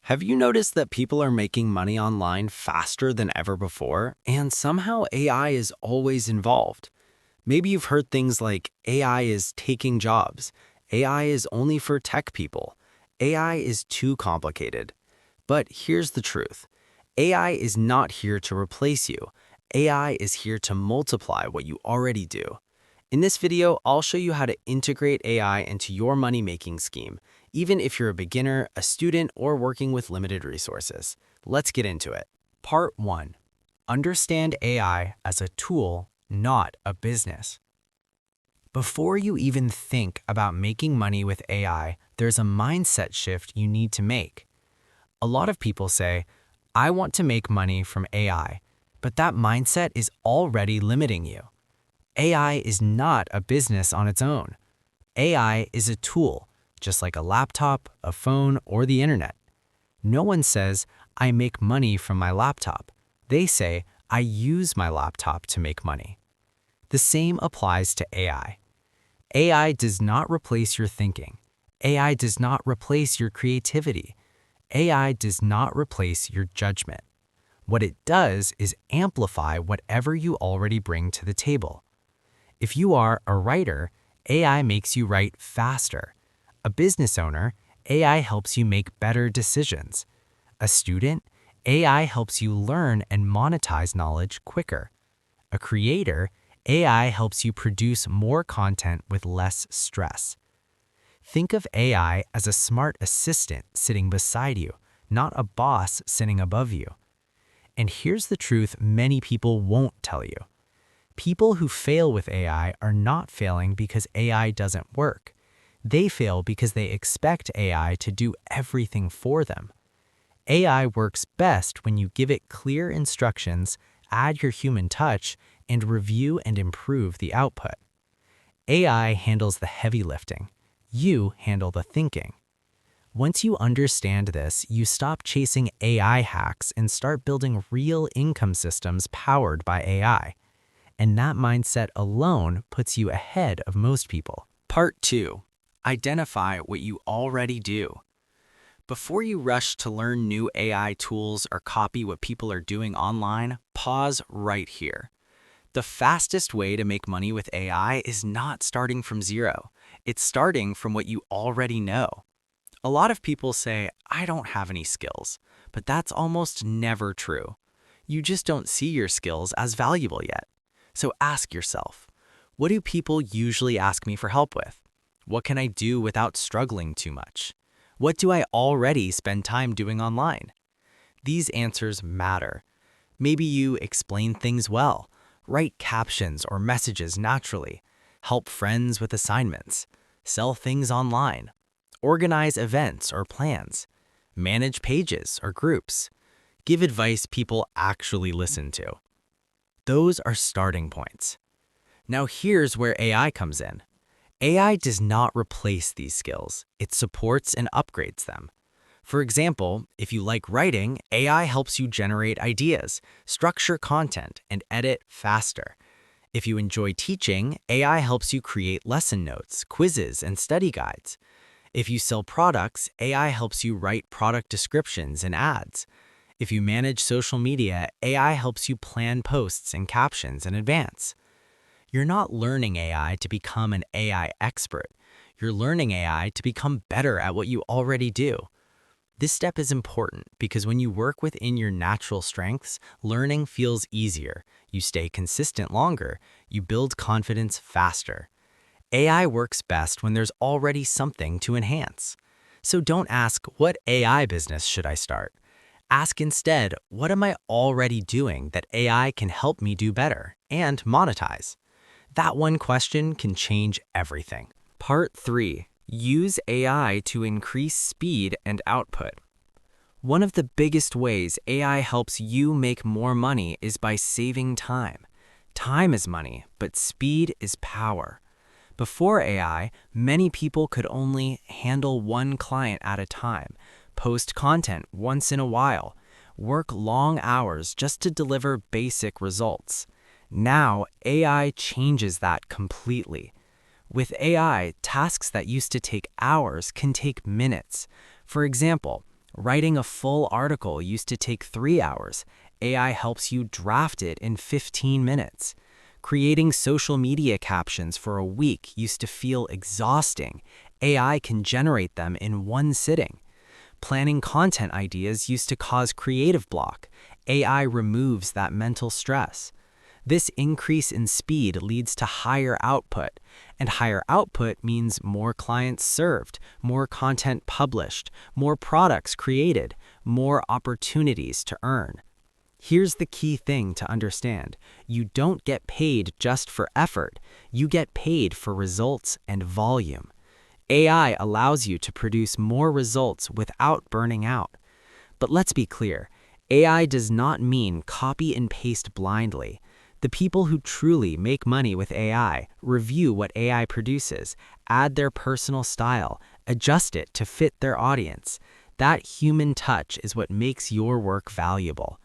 Have you noticed that people are making money online faster than ever before, and somehow AI is always involved? Maybe you've heard things like AI is taking jobs, AI is only for tech people, AI is too complicated. But here's the truth. AI is not here to replace you. AI is here to multiply what you already do. In this video, I'll show you how to integrate AI into your money-making scheme, even if you're a beginner, a student, or working with limited resources. Let's get into it. Part 1. Understand AI as a tool, not a business. Before you even think about making money with AI, there's a mindset shift you need to make. A lot of people say, I want to make money from AI, but that mindset is already limiting you. AI is not a business on its own. AI is a tool, just like a laptop, a phone, or the internet. No one says, I make money from my laptop. They say, I use my laptop to make money. The same applies to AI. AI does not replace your thinking. AI does not replace your creativity. AI does not replace your judgment. What it does is amplify whatever you already bring to the table. If you are a writer, AI makes you write faster. A business owner, AI helps you make better decisions. A student, AI helps you learn and monetize knowledge quicker. A creator, AI helps you produce more content with less stress. Think of AI as a smart assistant sitting beside you, not a boss sitting above you. And here's the truth many people won't tell you. People who fail with AI are not failing because AI doesn't work. They fail because they expect AI to do everything for them. AI works best when you give it clear instructions, add your human touch, and review and improve the output. AI handles the heavy lifting. You handle the thinking. Once you understand this, you stop chasing AI hacks and start building real income systems powered by AI. And that mindset alone puts you ahead of most people. Part 2. Identify what you already do. Before you rush to learn new AI tools or copy what people are doing online, pause right here. The fastest way to make money with AI is not starting from zero. It's starting from what you already know. A lot of people say, I don't have any skills, but that's almost never true. You just don't see your skills as valuable yet. So ask yourself, what do people usually ask me for help with? What can I do without struggling too much? What do I already spend time doing online? These answers matter. Maybe you explain things well, write captions or messages naturally, help friends with assignments, sell things online, organize events or plans, manage pages or groups, give advice people actually listen to. Those are starting points. Now here's where AI comes in. AI does not replace these skills. It supports and upgrades them. For example, if you like writing, AI helps you generate ideas, structure content, and edit faster. If you enjoy teaching, AI helps you create lesson notes, quizzes, and study guides. If you sell products, AI helps you write product descriptions and ads. If you manage social media, AI helps you plan posts and captions in advance. You're not learning AI to become an AI expert. You're learning AI to become better at what you already do. This step is important because when you work within your natural strengths, learning feels easier. You stay consistent longer. You build confidence faster. AI works best when there's already something to enhance. So don't ask, what AI business should I start? Ask instead, what am I already doing that AI can help me do better and monetize? That one question can change everything. Part 3. Use AI to increase speed and output. One of the biggest ways AI helps you make more money is by saving time. Time is money, but speed is power. Before AI, many people could only handle one client at a time, post content once in a while, work long hours just to deliver basic results. Now, AI changes that completely. With AI, tasks that used to take hours can take minutes. For example, Writing a full article used to take 3 hours. AI helps you draft it in 15 minutes. Creating social media captions for a week used to feel exhausting. AI can generate them in one sitting. Planning content ideas used to cause creative block. AI removes that mental stress. This increase in speed leads to higher output, and higher output means more clients served, more content published, more products created, more opportunities to earn. Here's the key thing to understand. You don't get paid just for effort. You get paid for results and volume. AI allows you to produce more results without burning out. But let's be clear, AI does not mean copy and paste blindly. The people who truly make money with AI review what AI produces, add their personal style, adjust it to fit their audience. That human touch is what makes your work valuable.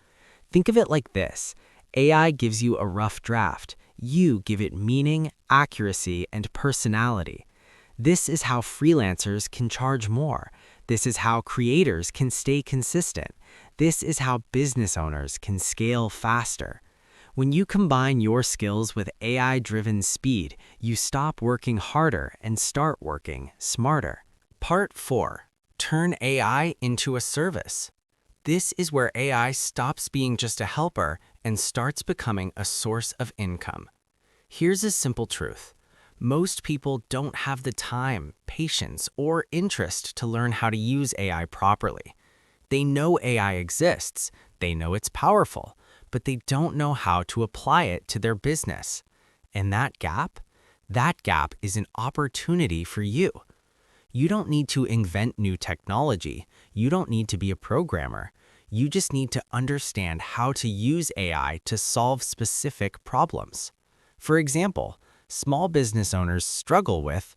Think of it like this. AI gives you a rough draft. You give it meaning, accuracy, and personality. This is how freelancers can charge more. This is how creators can stay consistent. This is how business owners can scale faster. When you combine your skills with AI-driven speed, you stop working harder and start working smarter. Part 4. Turn AI into a service. This is where AI stops being just a helper and starts becoming a source of income. Here's a simple truth. Most people don't have the time, patience, or interest to learn how to use AI properly. They know AI exists, they know it's powerful, but they don't know how to apply it to their business. And that gap is an opportunity for you. You don't need to invent new technology. You don't need to be a programmer. You just need to understand how to use AI to solve specific problems. For example, small business owners struggle with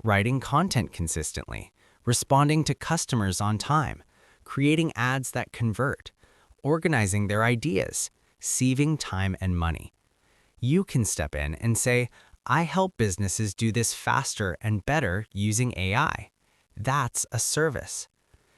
writing content consistently, responding to customers on time, creating ads that convert, organizing their ideas, saving time and money. You can step in and say, I help businesses do this faster and better using AI. That's a service.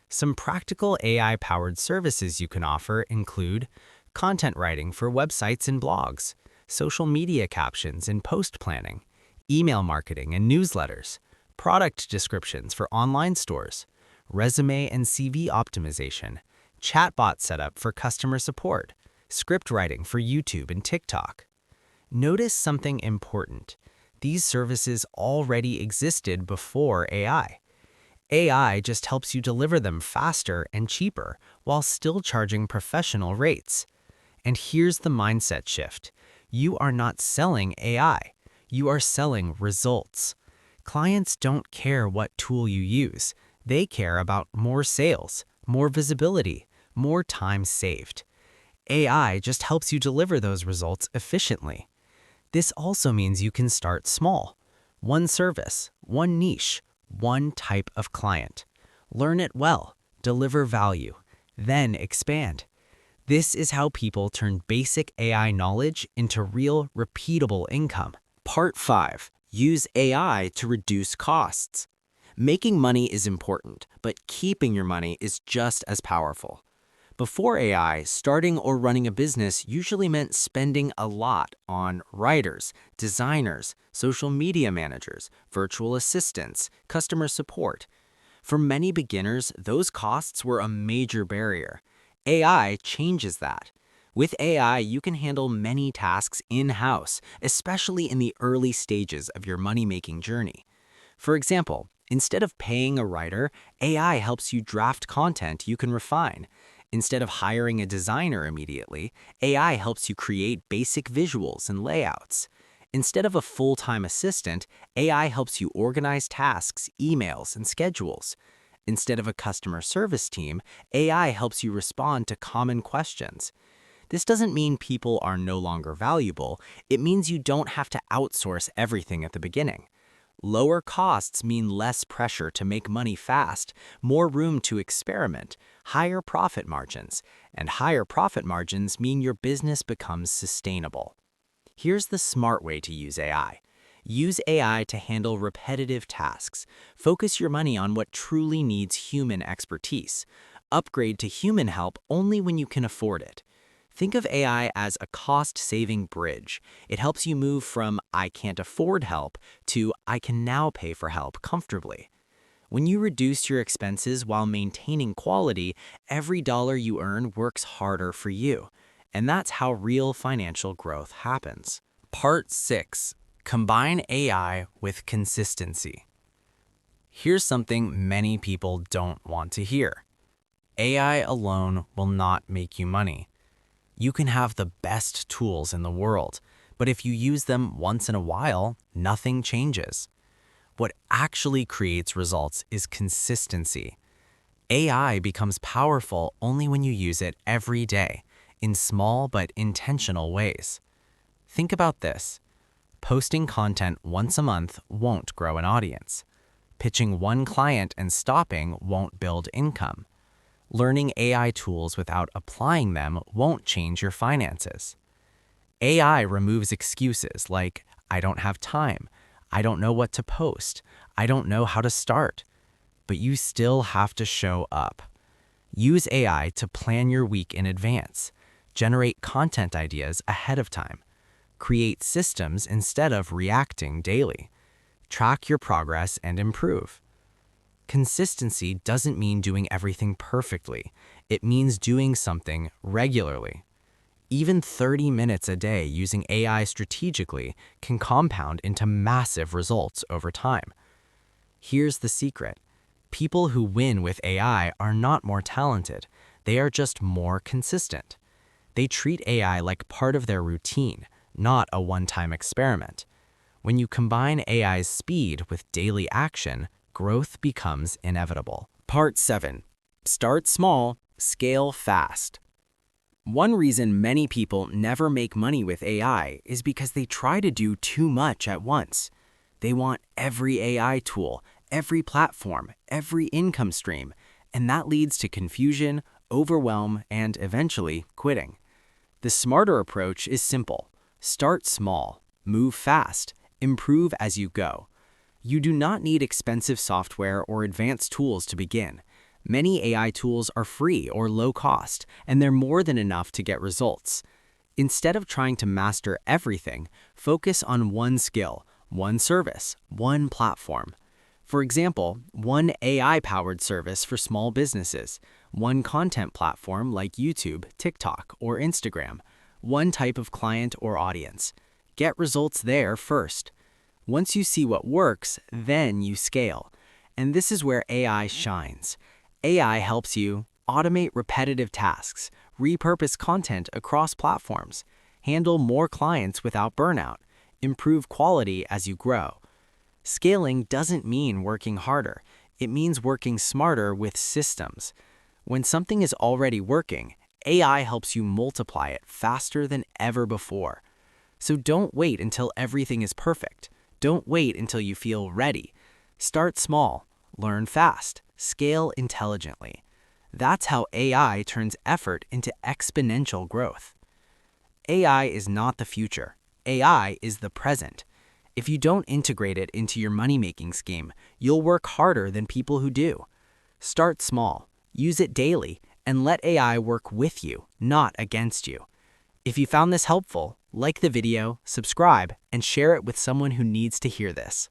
Some practical AI-powered services you can offer include content writing for websites and blogs, social media captions and post planning, email marketing and newsletters, product descriptions for online stores, resume and CV optimization, chatbot setup for customer support, script writing for YouTube and TikTok. Notice something important. These services already existed before AI. AI just helps you deliver them faster and cheaper while still charging professional rates. And here's the mindset shift. You are not selling AI. You are selling results. Clients don't care what tool you use. They care about more sales, more visibility, more time saved. AI just helps you deliver those results efficiently. This also means you can start small. One service, one niche, one type of client. Learn it well, deliver value, then expand. This is how people turn basic AI knowledge into real, repeatable income. Part 5. Use AI to reduce costs. Making money is important, but keeping your money is just as powerful. Before AI, starting or running a business usually meant spending a lot on writers, designers, social media managers, virtual assistants, customer support. For many beginners, those costs were a major barrier. AI changes that. With AI, you can handle many tasks in-house, especially in the early stages of your money-making journey. For example, instead of paying a writer, AI helps you draft content you can refine. Instead of hiring a designer immediately, AI helps you create basic visuals and layouts. Instead of a full-time assistant, AI helps you organize tasks, emails, and schedules. Instead of a customer service team, AI helps you respond to common questions. This doesn't mean people are no longer valuable. It means you don't have to outsource everything at the beginning. Lower costs mean less pressure to make money fast, more room to experiment, higher profit margins, and higher profit margins mean your business becomes sustainable. Here's the smart way to use AI. Use AI to handle repetitive tasks. Focus your money on what truly needs human expertise. Upgrade to human help only when you can afford it. Think of AI as a cost-saving bridge. It helps you move from "I can't afford help" to "I can now pay for help comfortably." When you reduce your expenses while maintaining quality, every dollar you earn works harder for you. And that's how real financial growth happens. Part 6. Combine AI with consistency. Here's something many people don't want to hear. AI alone will not make you money. You can have the best tools in the world, but if you use them once in a while, nothing changes. What actually creates results is consistency. AI becomes powerful only when you use it every day, in small but intentional ways. Think about this. Posting content once a month won't grow an audience. Pitching one client and stopping won't build income. Learning AI tools without applying them won't change your finances. AI removes excuses like, "I don't have time," "I don't know what to post," "I don't know how to start." But you still have to show up. Use AI to plan your week in advance. Generate content ideas ahead of time. Create systems instead of reacting daily. Track your progress and improve. Consistency doesn't mean doing everything perfectly. It means doing something regularly. Even 30 minutes a day using AI strategically can compound into massive results over time. Here's the secret. People who win with AI are not more talented. They are just more consistent. They treat AI like part of their routine, not a one-time experiment. When you combine AI's speed with daily action, growth becomes inevitable. Part 7. Start small, scale fast. One reason many people never make money with AI is because they try to do too much at once. They want every AI tool, every platform, every income stream, and that leads to confusion, overwhelm, and eventually quitting. The smarter approach is simple. Start small, move fast, improve as you go. You do not need expensive software or advanced tools to begin. Many AI tools are free or low cost, and they're more than enough to get results. Instead of trying to master everything, focus on one skill, one service, one platform. For example, one AI-powered service for small businesses, one content platform like YouTube, TikTok, or Instagram, one type of client or audience. Get results there first. Once you see what works, then you scale. And this is where AI shines. AI helps you automate repetitive tasks, repurpose content across platforms, handle more clients without burnout, improve quality as you grow. Scaling doesn't mean working harder. It means working smarter with systems. When something is already working, AI helps you multiply it faster than ever before. So don't wait until everything is perfect. Don't wait until you feel ready. Start small, learn fast, scale intelligently. That's how AI turns effort into exponential growth. AI is not the future. AI is the present. If you don't integrate it into your money-making scheme, you'll work harder than people who do. Start small, use it daily, and let AI work with you, not against you. If you found this helpful, like the video, subscribe, and share it with someone who needs to hear this.